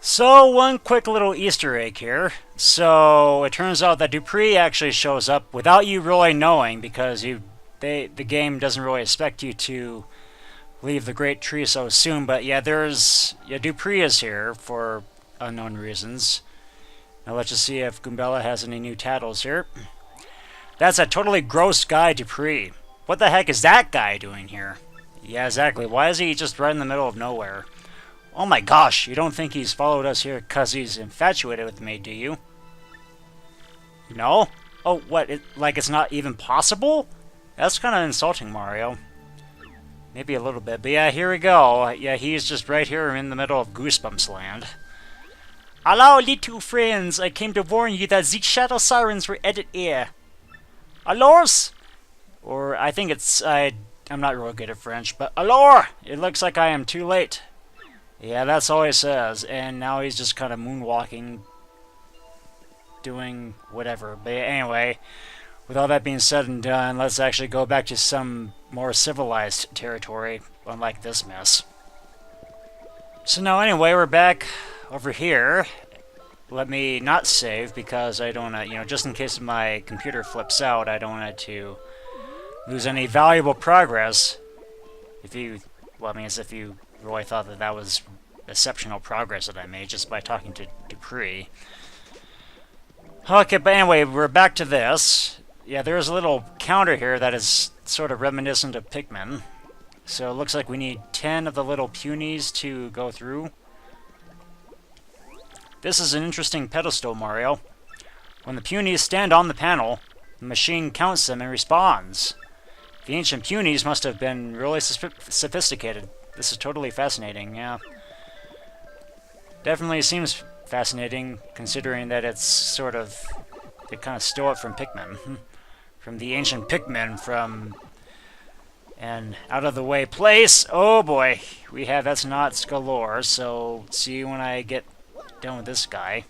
So, one quick little Easter egg here. So, it turns out that Dupree actually shows up without you really knowing because the game doesn't really expect you to leave the Great Tree so soon. But yeah, Dupree is here for unknown reasons. Now let's just see if Goombella has any new titles here. That's a totally gross guy, Dupree. What the heck is that guy doing here? Yeah, exactly. Why is he just right in the middle of nowhere? Oh my gosh, you don't think he's followed us here because he's infatuated with me, do you? No? Oh, what? Like it's not even possible? That's kind of insulting, Mario. Maybe a little bit, but yeah, here we go. Yeah, he's just right here in the middle of Goosebumps land. Hello, little friends. I came to warn you that the shadow sirens were at here. Alors? Or I think it's... I'm not real good at French, but alors! It looks like I am too late. Yeah, that's all he says. And now he's just kind of moonwalking, doing whatever. But anyway, with all that being said and done, let's actually go back to some more civilized territory, unlike this mess. So now anyway, we're back over here. Let me not save because I don't want to, just in case my computer flips out, I don't want it to lose any valuable progress. If you really thought that that was exceptional progress that I made just by talking to Dupree. Okay, but anyway, we're back to this. Yeah, there's a little counter here that is sort of reminiscent of Pikmin. So it looks like we need 10 of the little punies to go through. This is an interesting pedestal, Mario. When the punies stand on the panel, the machine counts them and responds. The ancient punies must have been really sophisticated. This is totally fascinating, yeah. Definitely seems fascinating, considering that it's sort of... They kind of stole it from Pikmin. From the ancient Pikmin, from an out-of-the-way place. Oh boy, we have X-Nauts galore, so see you when I get done with this guy.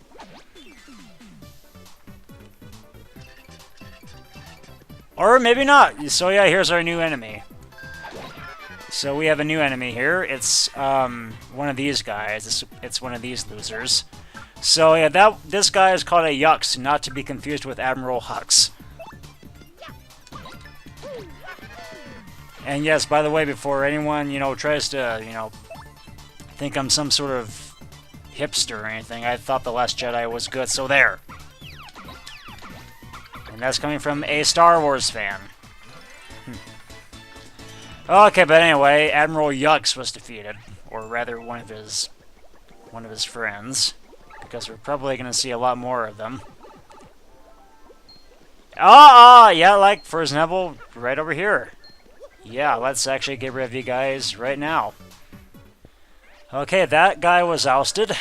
Or maybe not. So yeah, here's our new enemy. So we have a new enemy here. It's one of these guys. It's one of these losers. So yeah, this guy is called a Yux, not to be confused with Admiral Hux. And yes, by the way, before anyone tries to think I'm some sort of hipster or anything, I thought The Last Jedi was good. So there. And that's coming from a Star Wars fan. Okay, but anyway, Admiral Yux was defeated, or rather one of his friends, because we're probably going to see a lot more of them. Yeah, like, for example, right over here. Yeah, let's actually get rid of you guys right now. Okay, that guy was ousted.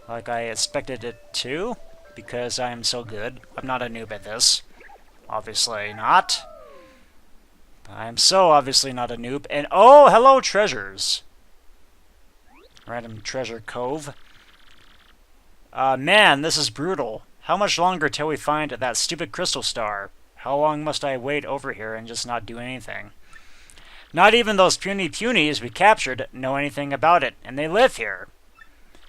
Like I expected it to, because I am so good. I'm not a noob at this. Obviously not. I'm so obviously not a noob. And oh, hello treasures. Random treasure cove. Man, this is brutal. How much longer till we find that stupid crystal star? How long must I wait over here and just not do anything? Not even those puny punies we captured know anything about it, and they live here.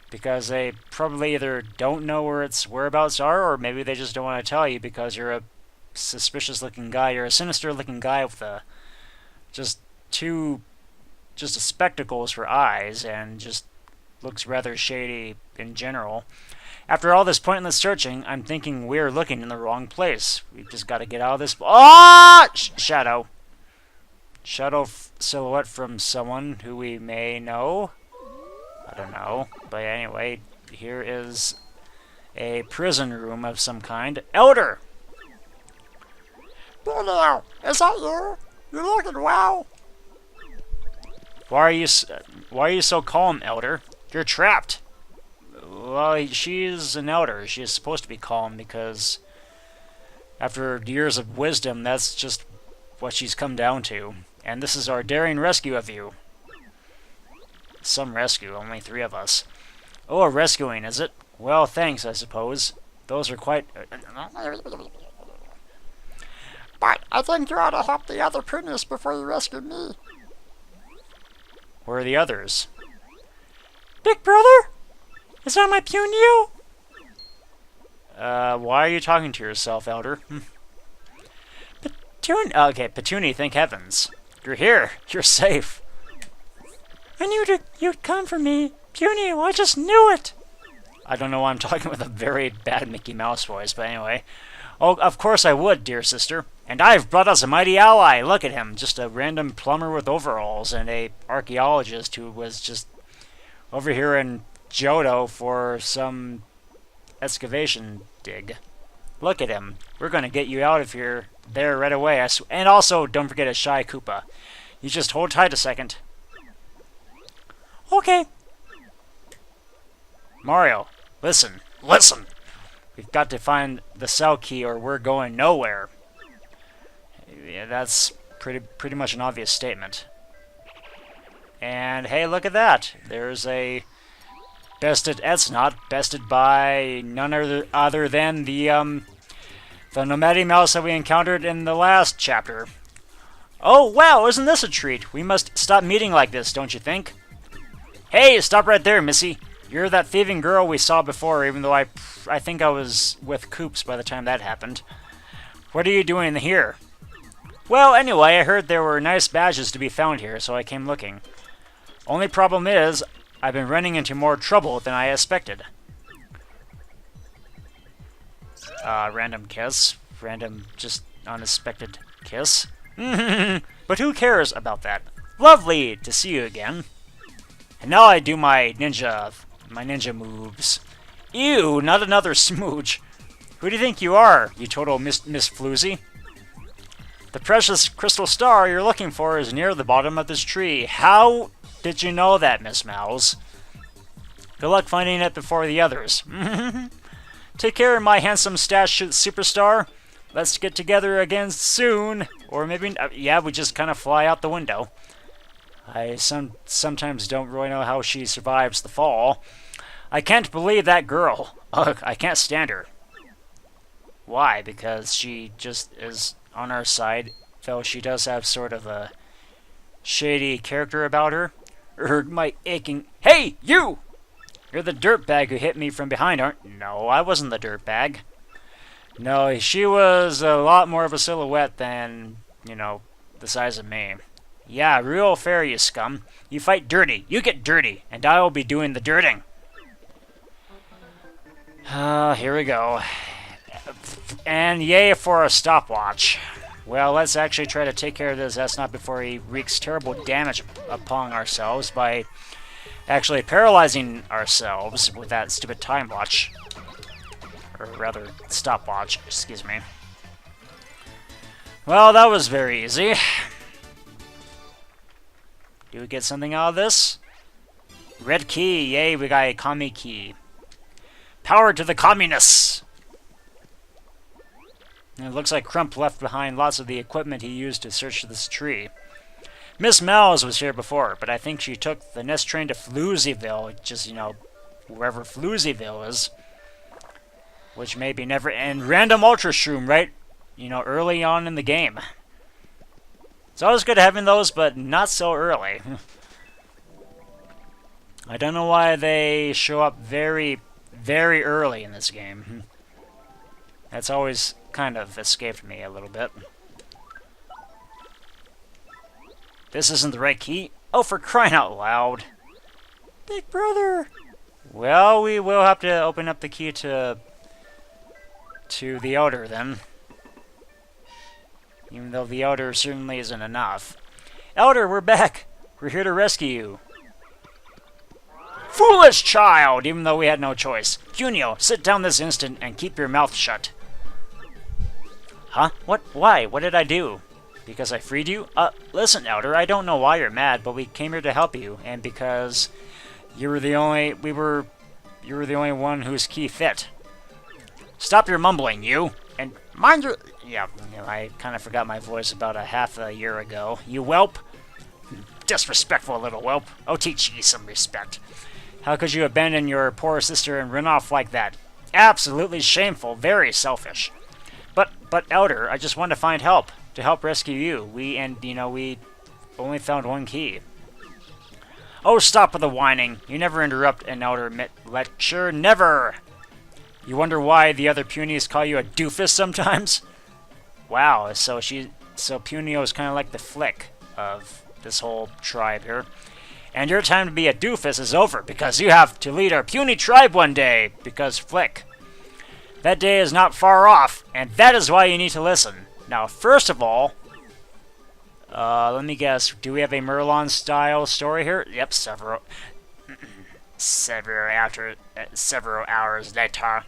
Because they probably either don't know where its whereabouts are, or maybe they just don't want to tell you because you're a suspicious-looking guy. You're a sinister-looking guy with just spectacles for eyes, and just looks rather shady in general. After all this pointless searching, I'm thinking we're looking in the wrong place. We've just got to get out of this... Ah! Shadow. Shadow silhouette from someone who we may know. I don't know. But anyway, here is a prison room of some kind. Elder! Puni, is that you? You're looking well. Why are you so calm, Elder? You're trapped. Well, she's an elder. She is supposed to be calm because after years of wisdom, that's just what she's come down to. And this is our daring rescue of you. Some rescue, only 3 of us. Oh, a rescuing, is it? Well, thanks, I suppose. Those are quite... But I think you ought to help the other Punis before you rescue me. Where are the others? Big brother? Is that my Punio? Why are you talking to yourself, Elder? Okay, Petuni, thank heavens. You're here. You're safe. I knew you'd come for me. Punio, I just knew it. I don't know why I'm talking with a very bad Mickey Mouse voice, but anyway. Oh, of course I would, dear sister. And I've brought us a mighty ally. Look at him. Just a random plumber with overalls and a archaeologist who was just over here in Johto for some excavation dig. Look at him. We're going to get you out of here there right away. And also, don't forget a Shy Koopa. You just hold tight a second. Okay. Mario, listen. Listen! We've got to find the cell key or we're going nowhere. Yeah, that's pretty much an obvious statement. And hey, look at that. There's a bested X-Naut, bested by none other than the nomadic mouse that we encountered in the last chapter. Oh, wow, isn't this a treat? We must stop meeting like this, don't you think? Hey, stop right there, Missy. You're that thieving girl we saw before, even though I think I was with Koops by the time that happened. What are you doing here? Well, anyway, I heard there were nice badges to be found here, so I came looking. Only problem is, I've been running into more trouble than I expected. Random kiss. Random, just unexpected kiss. But who cares about that? Lovely to see you again. And now I do my ninja moves. Ew, not another smooch. Who do you think you are, you total Miss Floozy? The precious crystal star you're looking for is near the bottom of this tree. How did you know that, Miss Mouse? Good luck finding it before the others. Take care, my handsome stash superstar. Let's get together again soon. Or maybe, yeah, we just kind of fly out the window. I sometimes don't really know how she survives the fall. I can't believe that girl. Ugh, I can't stand her. Why? Because she just is on our side, though she does have sort of a shady character about her. My aching... Hey, you! You're the dirtbag who hit me from behind, aren't you? No, I wasn't the dirtbag. No, she was a lot more of a silhouette than, you know, the size of me. Yeah, real fair, you scum. You fight dirty. You get dirty, and I will be doing the dirting. Here we go. And yay for a stopwatch. Well, let's actually try to take care of this X-Naut before he wreaks terrible damage upon ourselves by actually paralyzing ourselves with that stupid time watch. Or rather, stopwatch, excuse me. Well, that was very easy. Do we get something out of this? Red key, yay, we got a commie key. Power to the communists! And it looks like Crump left behind lots of the equipment he used to search this tree. Miss Mouse was here before, but I think she took the next train to Floozyville, just, you know, wherever Floozyville is. Which maybe never... And random Ultra Shroom, right? You know, early on in the game. It's always good having those, but not so early. I don't know why they show up very, very early in this game. That's always kind of escaped me a little bit. This isn't the right key. Oh, for crying out loud. Big brother! Well, we will have to open up the key to the Elder, then. Even though the Elder certainly isn't enough. Elder, we're back! We're here to rescue you. Foolish child! Even though we had no choice. Punio, sit down this instant and keep your mouth shut. Huh? What? Why? What did I do? Because I freed you? Listen, Elder, I don't know why you're mad, but we came here to help you, and because you were the only one whose key fit. Stop your mumbling, you! And mind your... Yeah, I kind of forgot my voice about half a year ago. You whelp! Disrespectful little whelp. I'll teach you some respect. How could you abandon your poor sister and run off like that? Absolutely shameful, very selfish. But Elder, I just want to find help. To help rescue you. We only found one key. Oh, stop with the whining. You never interrupt an elder lecture. Never! You wonder why the other Punies call you a doofus sometimes? Wow, so Punio is kind of like the flick of this whole tribe here. And your time to be a doofus is over, because you have to lead our puny tribe one day, because flick. That day is not far off, and that is why you need to listen. Now, first of all, let me guess, do we have a Merlon-style story here? Yep, several hours later.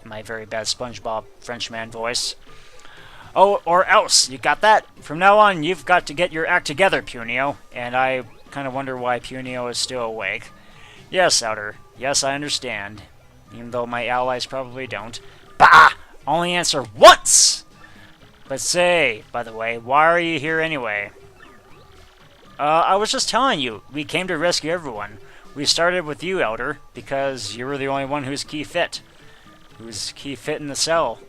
My very bad SpongeBob Frenchman voice. Oh, or else, you got that? From now on, you've got to get your act together, Punio, and I kind of wonder why Punio is still awake. Yes, Elder, yes, I understand, even though my allies probably don't. Bah! Only answer once! But say, by the way, why are you here anyway? I was just telling you, we came to rescue everyone. We started with you, Elder, because you were the only one who's key fit. Who's key fit in the cell.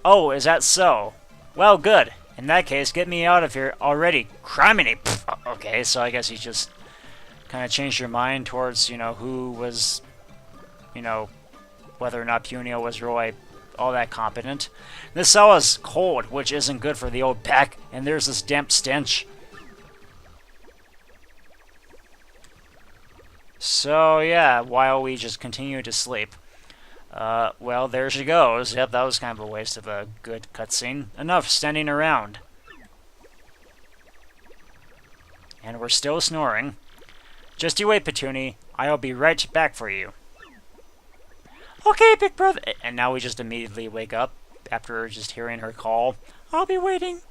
Oh, is that so? Well, good. In that case, get me out of here already. Criminy! Okay, so I guess you just kind of changed your mind towards, who was, whether or not Punio was really all that competent. This cell is cold, which isn't good for the old pack, and there's this damp stench. So, yeah, while we just continue to sleep. Well, there she goes. Yep, that was kind of a waste of a good cutscene. Enough standing around. And we're still snoring. Just you wait, Petuni. I'll be right back for you. Okay, big brother. And now we just immediately wake up after just hearing her call. I'll be waiting.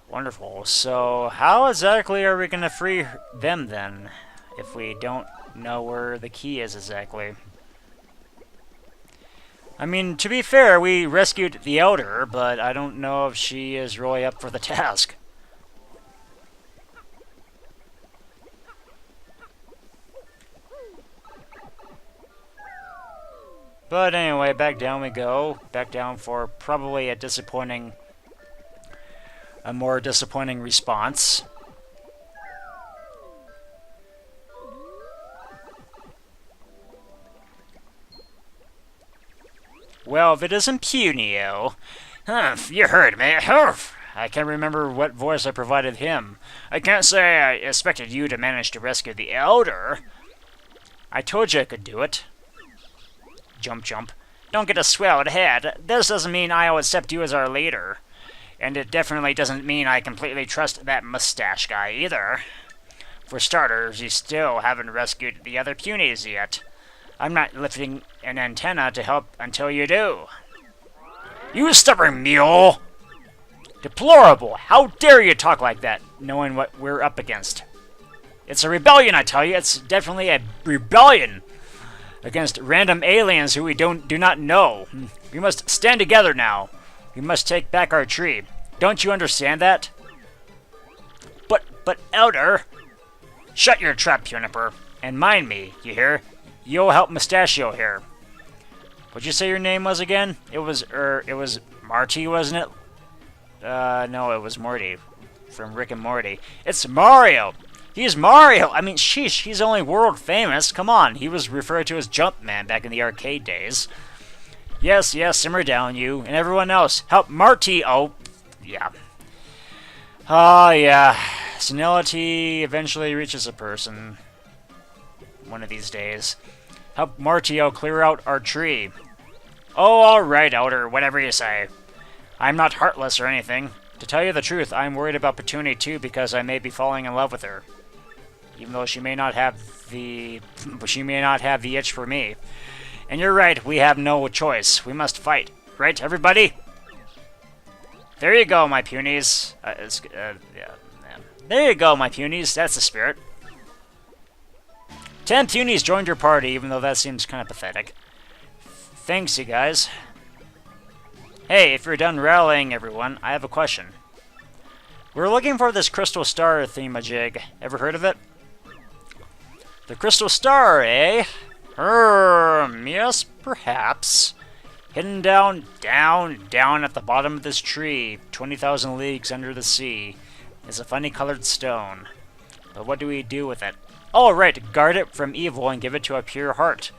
Wonderful. So, how exactly are we going to free them then, if we don't know where the key is exactly? I mean, to be fair, we rescued the Elder, but I don't know if she is really up for the task. But anyway, back down we go. Back down for probably a more disappointing response. Well, if it isn't Punio. You heard me. I can't remember what voice I provided him. I can't say I expected you to manage to rescue the Elder. I told you I could do it. Jump, jump. Don't get a swelled head. This doesn't mean I'll accept you as our leader. And it definitely doesn't mean I completely trust that mustache guy either. For starters, you still haven't rescued the other Punies yet. I'm not lifting an antenna to help until you do. You stubborn mule! Deplorable! How dare you talk like that, knowing what we're up against? It's a rebellion, I tell you. It's definitely a rebellion against random aliens who we do not know. We must stand together now. We must take back our tree. Don't you understand that? But Elder, shut your trap, Juniper, and mind me. You hear? You'll help Mustachio here. What'd you say your name was again? It was Marty, wasn't it? No, it was Morty from Rick and Morty. It's Mario. He's Mario! I mean, sheesh, he's only world famous. Come on, he was referred to as Jumpman back in the arcade days. Yes, simmer down, you, and everyone else. Help Marty! Oh, yeah. Oh, yeah. Senility eventually reaches a person. One of these days. Help Martio clear out our tree. Oh, alright, Elder, whatever you say. I'm not heartless or anything. To tell you the truth, I'm worried about Petuni too because I may be falling in love with her. Even though she may not have the itch for me. And you're right, we have no choice. We must fight. Right, everybody? There you go, my Punies. There you go, my Punies. That's the spirit. 10 Punies joined your party, even though that seems kind of pathetic. Thanks, you guys. Hey, if you're done rallying everyone, I have a question. We're looking for this Crystal Star thingamajig. Ever heard of it? The Crystal Star, eh? Yes, perhaps. Hidden down at the bottom of this tree, 20,000 leagues under the sea, is a funny colored stone. But what do we do with it? Oh, right, guard it from evil and give it to a pure heart,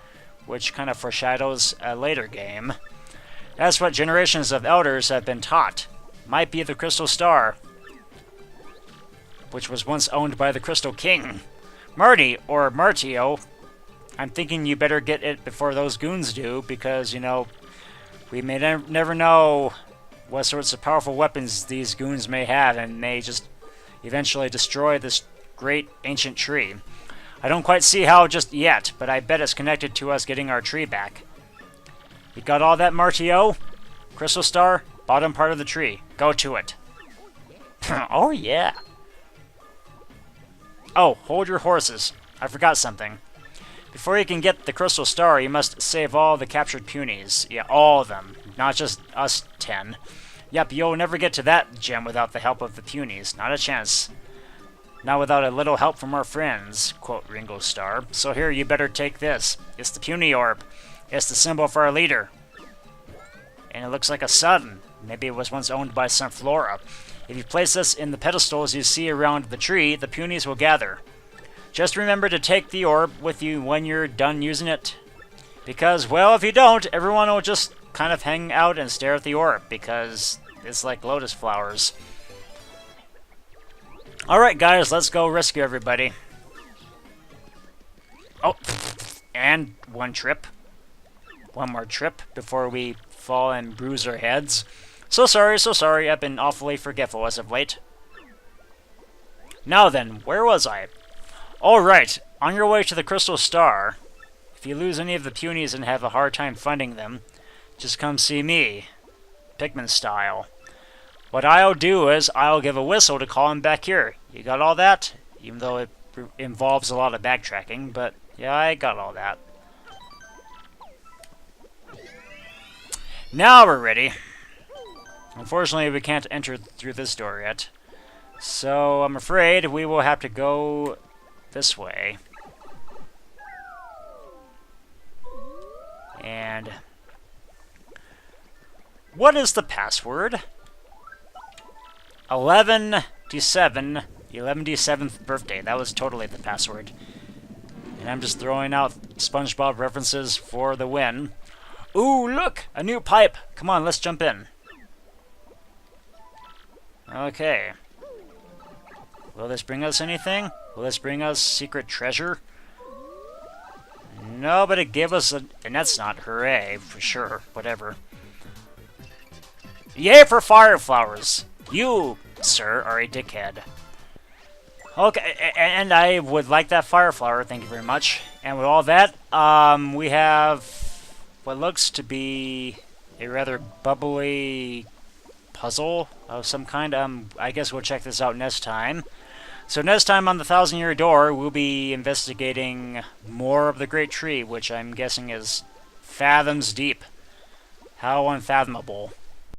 which kind of foreshadows a later game. That's what generations of elders have been taught. Might be the Crystal Star, which was once owned by the Crystal King. Marty, or Martio, I'm thinking you better get it before those goons do, because, you know, we may never know what sorts of powerful weapons these goons may have, and may just eventually destroy this great ancient tree. I don't quite see how just yet, but I bet it's connected to us getting our tree back. You got all that, Martio? Crystal Star, bottom part of the tree. Go to it. Oh, yeah. Oh, hold your horses. I forgot something. Before you can get the Crystal Star, you must save all the captured punies. Yeah, all of them. Not just us 10. Yep, you'll never get to that gem without the help of the punies. Not a chance. Not without a little help from our friends, quote Ringo Starr. So here, you better take this. It's the puny orb. It's the symbol for our leader. And it looks like a sun. Maybe it was once owned by some flora. If you place this in the pedestals you see around the tree, the punies will gather. Just remember to take the orb with you when you're done using it. Because, well, if you don't, everyone will just kind of hang out and stare at the orb, because it's like lotus flowers. Alright guys, let's go rescue everybody. Oh, and one trip. One more trip before we fall and bruise our heads. So sorry, I've been awfully forgetful as of late. Now then, where was I? Alright, on your way to the Crystal Star, if you lose any of the punies and have a hard time finding them, just come see me, Pikmin style. What I'll do is, I'll give a whistle to call him back here. You got all that? Even though it involves a lot of backtracking, but yeah, I got all that. Now we're ready. Unfortunately, we can't enter through this door yet. So, I'm afraid we will have to go this way. And what is the password? 11-7, 11-7th birthday. That was totally the password. And I'm just throwing out SpongeBob references for the win. Ooh, look! A new pipe! Come on, let's jump in. Okay. Will this bring us anything? Will this bring us secret treasure? No, but it gave us a... And that's not hooray, for sure. Whatever. Yay for fire flowers! You, sir, are a dickhead. Okay, and I would like that fire flower, thank you very much. And with all that, we have what looks to be a rather bubbly puzzle of some kind. I guess we'll check this out next time. So next time on the 1,000-Year Door, we'll be investigating more of the Great Tree, which I'm guessing is fathoms deep. How unfathomable.